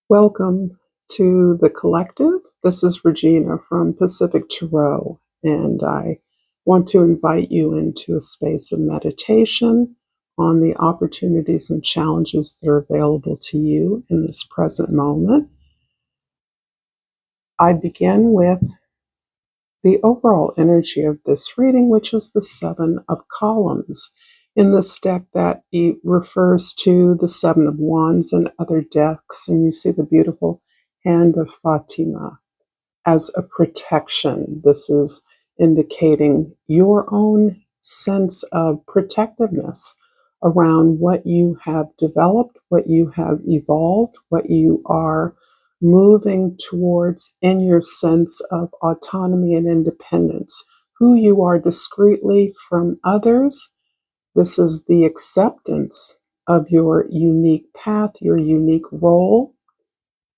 Welcome to the collective. This is Regina from Pacific Tarot, and I want to invite you into a space of meditation on the opportunities and challenges that are available to you in this present moment. I begin with the overall energy of this reading, which is the Seven of Columns. In this deck, that refers to the Seven of Wands and other decks, and you see the beautiful hand of Fatima as a protection. This is indicating your own sense of protectiveness around what you have developed, what you have evolved, what you are moving towards in your sense of autonomy and independence, who you are discreetly from others. This is the acceptance of your unique path, your unique role,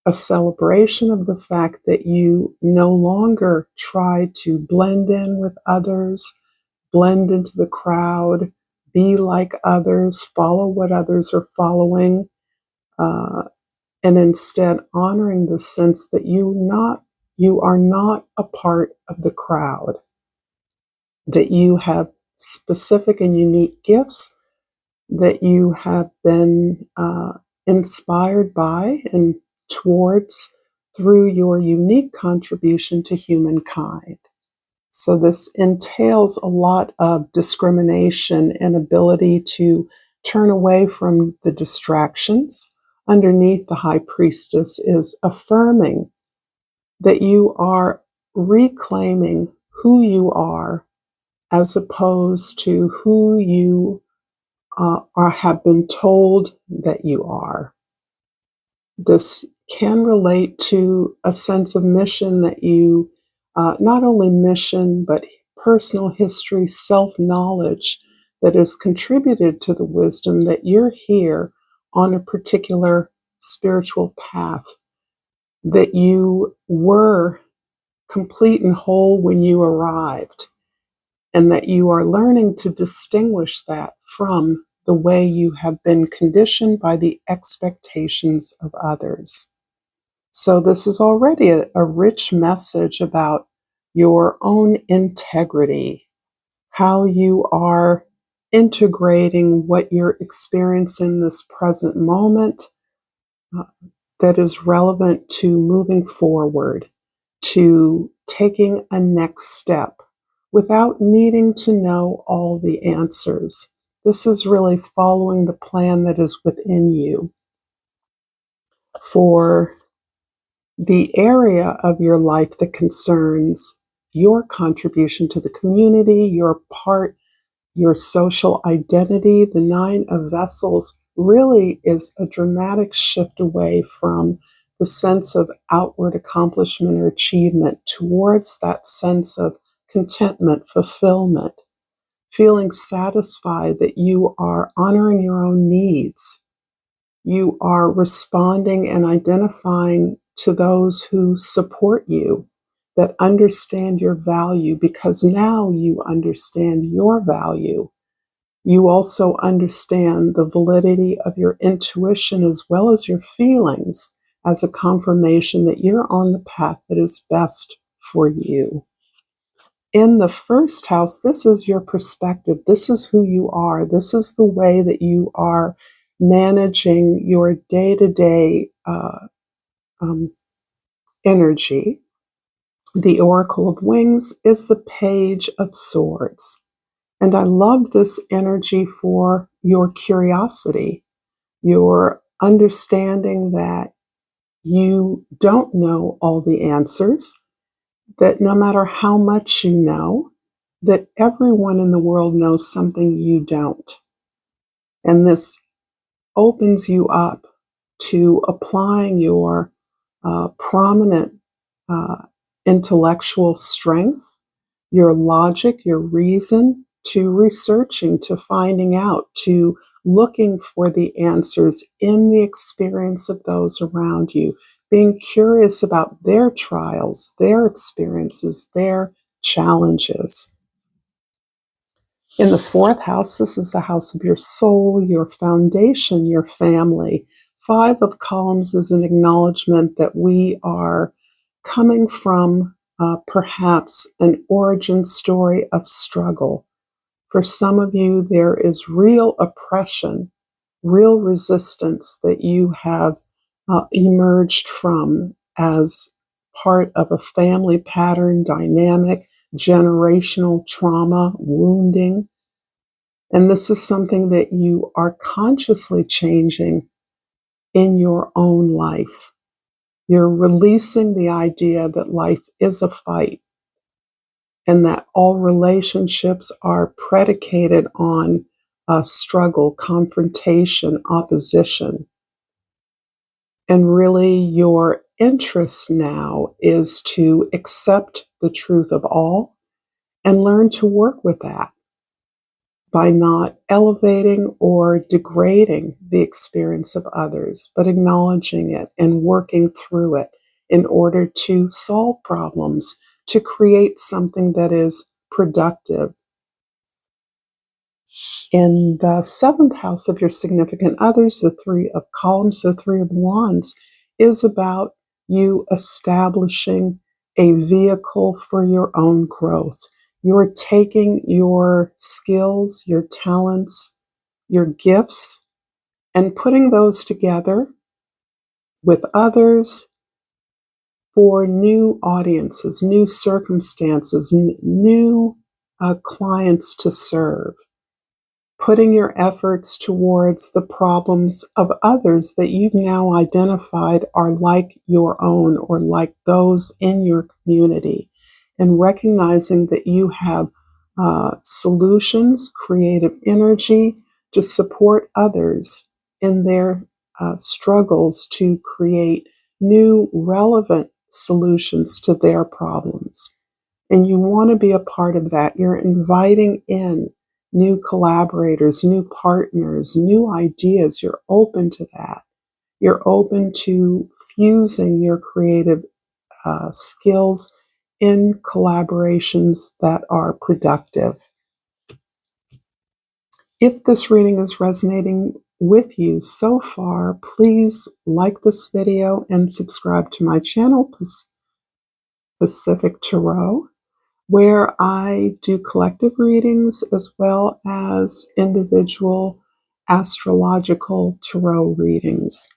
a celebration of the fact that you no longer try to blend in with others, blend into the crowd, be like others, follow what others are following, and instead honoring the sense that you are not a part of the crowd, that you have specific and unique gifts that you have been inspired by and towards through your unique contribution to humankind. So this entails a lot of discrimination and ability to turn away from the distractions. Underneath the High Priestess is affirming that you are reclaiming who you are as opposed to who you or have been told that you are. This can relate to a sense of mission that you, not only mission, but personal history, self-knowledge that has contributed to the wisdom that you're here on a particular spiritual path, that you were complete and whole when you arrived, and that you are learning to distinguish that from the way you have been conditioned by the expectations of others. So this is already a rich message about your own integrity, how you are integrating what you're experiencing in this present moment that is relevant to moving forward, to taking a next step without needing to know all the answers. This is really following the plan that is within you. For the area of your life that concerns your contribution to the community, your part, your social identity, the Nine of Vessels really is a dramatic shift away from the sense of outward accomplishment or achievement towards that sense of contentment, fulfillment, feeling satisfied that you are honoring your own needs. You are responding and identifying to those who support you, that understand your value, because now you understand your value. You also understand the validity of your intuition as well as your feelings as a confirmation that you're on the path that is best for you. In the first house, this is your perspective. This is who you are. This is the way that you are managing your day-to-day energy. The Oracle of Wings is the Page of Swords. And I love this energy for your curiosity, your understanding that you don't know all the answers, that no matter how much you know, that everyone in the world knows something you don't. And this opens you up to applying your prominent intellectual strength, your logic, your reason, to researching, to finding out, to looking for the answers in the experience of those around you, being curious about their trials, their experiences, their challenges. In the fourth house, this is the house of your soul, your foundation, your family, Five of Columns is an acknowledgement that we are coming from perhaps an origin story of struggle. For some of you, there is real oppression, real resistance that you have emerged from as part of a family pattern dynamic, generational trauma, wounding. And this is something that you are consciously changing in your own life. You're releasing the idea that life is a fight and that all relationships are predicated on struggle, confrontation, opposition. And really, your interest now is to accept the truth of all and learn to work with that by not elevating or degrading the experience of others, but acknowledging it and working through it in order to solve problems, to create something that is productive. In the seventh house of your significant others, the Three of Columns, the Three of Wands, is about you establishing a vehicle for your own growth. You're taking your skills, your talents, your gifts, and putting those together with others for new audiences, new circumstances, new clients to serve. Putting your efforts towards the problems of others that you've now identified are like your own or like those in your community, and recognizing that you have solutions, creative energy to support others in their struggles to create new, relevant solutions to their problems. And you want to be a part of that. You're inviting in new collaborators, new partners, new ideas. You're open to that. You're open to fusing your creative skills in collaborations that are productive. If this reading is resonating with you so far, please like this video and subscribe to my channel, Pacific Tarot, where I do collective readings as well as individual astrological tarot readings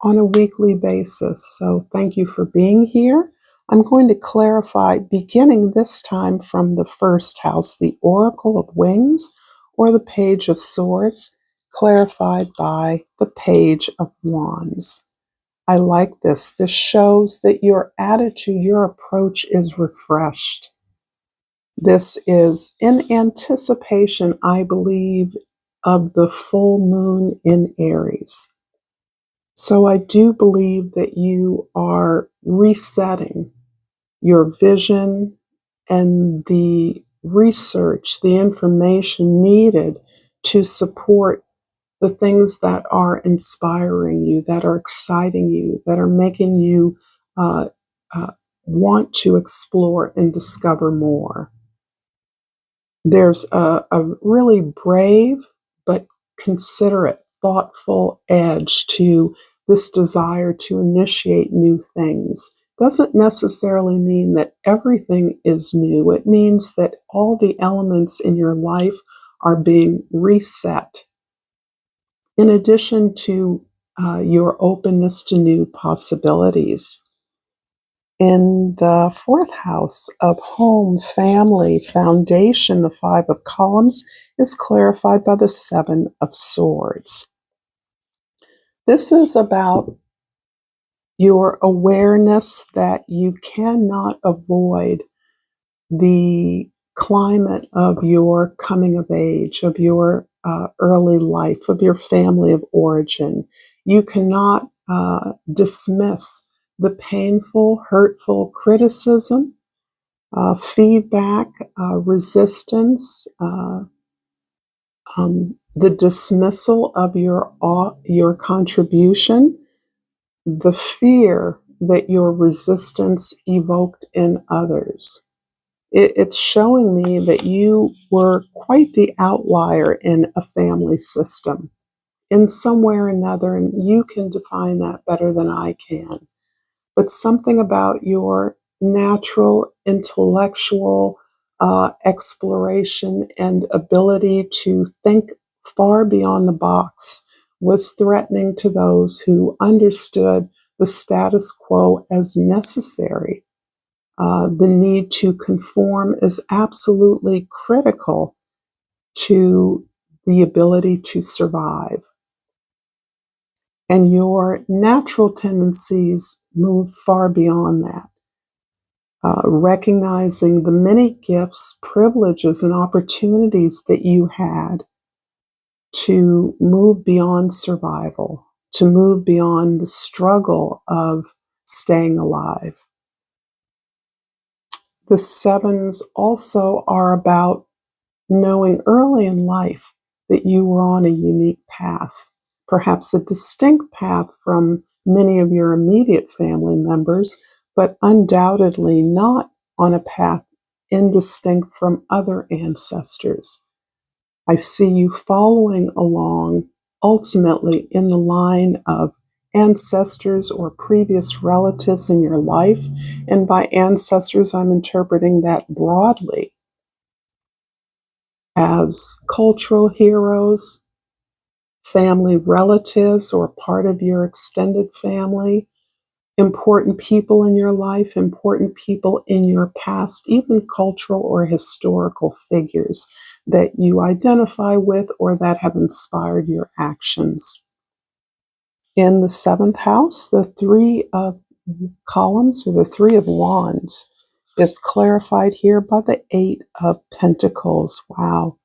on a weekly basis. So thank you for being here. I'm going to clarify, beginning this time from the first house, the Oracle of Wings or the Page of Swords, clarified by the Page of Wands. I like this. This shows that your attitude, your approach is refreshed. This is in anticipation, I believe, of the full moon in Aries. So I do believe that you are resetting your vision and the research, the information needed to support the things that are inspiring you, that are exciting you, that are making you want to explore and discover more. There's a really brave but considerate, thoughtful edge to this desire to initiate new things. Doesn't necessarily mean that everything is new. It means that all the elements in your life are being reset. In addition to your openness to new possibilities. In the fourth house of home, family, foundation, the Five of Columns is clarified by the Seven of Swords. This is about your awareness that you cannot avoid the climate of your coming of age, of your early life, of your family of origin. You cannot dismiss the painful, hurtful criticism, feedback, resistance, the dismissal of your contribution, the fear that your resistance evoked in others. It's showing me that you were quite the outlier in a family system, in some way or another, and you can define that better than I can, but something about your natural intellectual exploration and ability to think far beyond the box was threatening to those who understood the status quo as necessary. The need to conform is absolutely critical to the ability to survive. And your natural tendencies move far beyond that. Recognizing the many gifts, privileges, and opportunities that you had to move beyond survival, to move beyond the struggle of staying alive. The sevens also are about knowing early in life that you were on a unique path, perhaps a distinct path from many of your immediate family members, but undoubtedly not on a path indistinct from other ancestors. I see you following along ultimately in the line of ancestors or previous relatives in your life. And by ancestors, I'm interpreting that broadly as cultural heroes, family relatives, or part of your extended family, important people in your life, important people in your past, even cultural or historical figures that you identify with or that have inspired your actions. In the seventh house, the three of columns, or the three of wands, is clarified here by the eight of pentacles. Wow.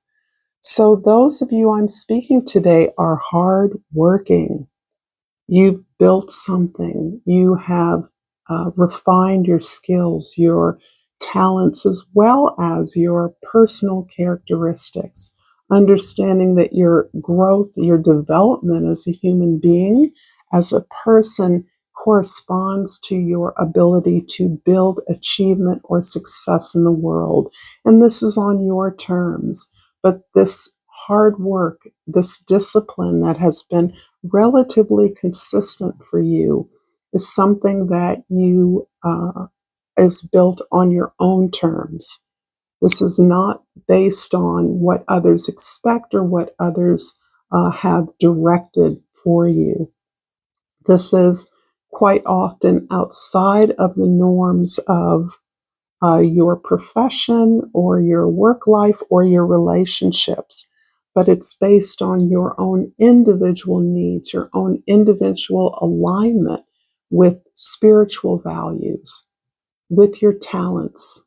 So those of you I'm speaking today are hard working. You've built something. You have refined your skills, your talents, as well as your personal characteristics. Understanding that your growth, your development as a human being, as a person, corresponds to your ability to build achievement or success in the world. And this is on your terms. But this hard work, this discipline that has been relatively consistent for you is something that you is built on your own terms. This is not based on what others expect or what others have directed for you. This is quite often outside of the norms of your profession or your work life or your relationships, but it's based on your own individual needs, your own individual alignment with spiritual values, with your talents.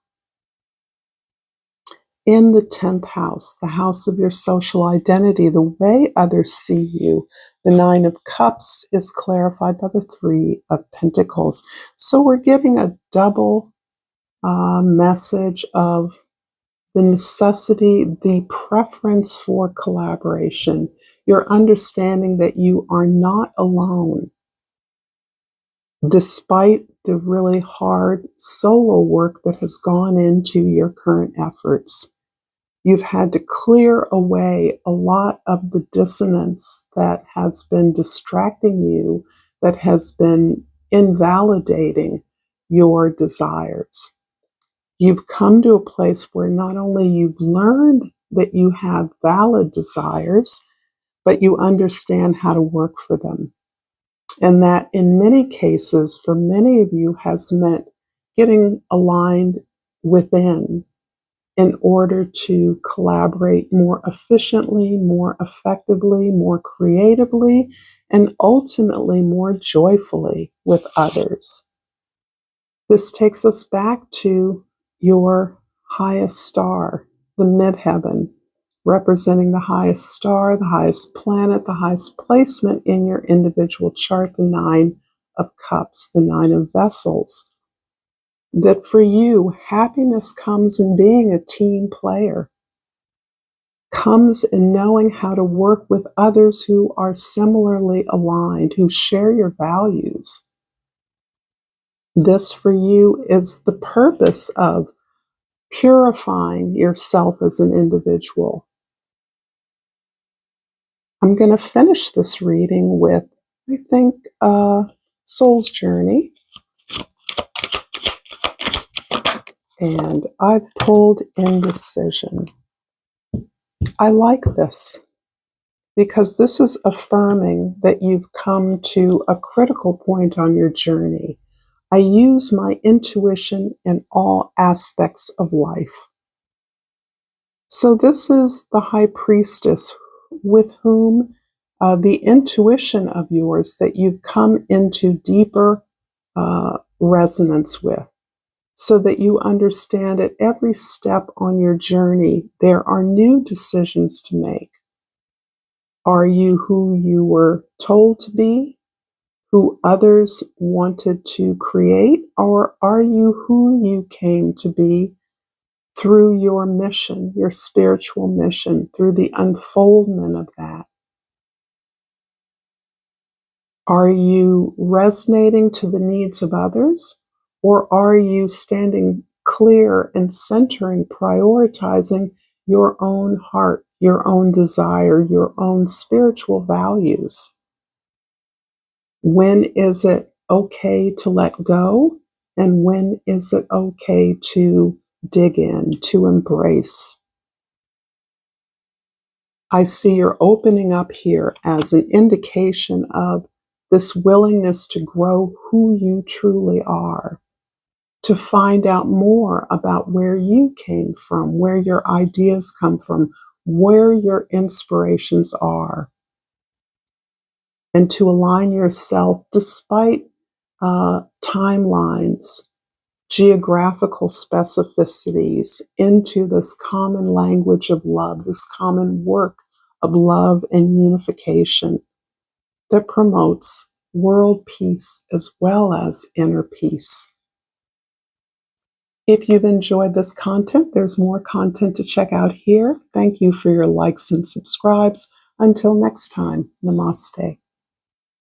In the 10th house, the house of your social identity, the way others see you, the 9 of cups is clarified by the 3 of pentacles. So we're getting a double message of the necessity, the preference for collaboration, your understanding that you are not alone, despite the really hard solo work that has gone into your current efforts. You've had to clear away a lot of the dissonance that has been distracting you, that has been invalidating your desires. You've come to a place where not only you've learned that you have valid desires, but you understand how to work for them. And that in many cases, for many of you, has meant getting aligned within in order to collaborate more efficiently, more effectively, more creatively, and ultimately more joyfully with others. This takes us back to your highest star, the midheaven, representing the highest star, the highest planet, the highest placement in your individual chart, the 9 of cups, the 9 of vessels. That for you, happiness comes in being a team player, comes in knowing how to work with others who are similarly aligned, who share your values. This for you is the purpose of purifying yourself as an individual, I'm going to finish this reading with, I think, Soul's Journey. And I pulled Indecision. I like this because this is affirming that you've come to a critical point on your journey. I use my intuition in all aspects of life. So this is the High Priestess with whom the intuition of yours that you've come into deeper resonance with, so that you understand at every step on your journey, there are new decisions to make. Are you who you were told to be, who others wanted to create, or are you who you came to be through your mission, your spiritual mission, through the unfoldment of that? Are you resonating to the needs of others, or are you standing clear and centering, prioritizing your own heart, your own desire, your own spiritual values? When is it okay to let go? And when is it okay to dig in, to embrace? I see you're opening up here as an indication of this willingness to grow who you truly are, to find out more about where you came from, where your ideas come from, where your inspirations are, and to align yourself despite timelines, geographical specificities, into this common language of love, this common work of love and unification that promotes world peace as well as inner peace. If you've enjoyed this content, there's more content to check out here. Thank you for your likes and subscribes. Until next time, namaste.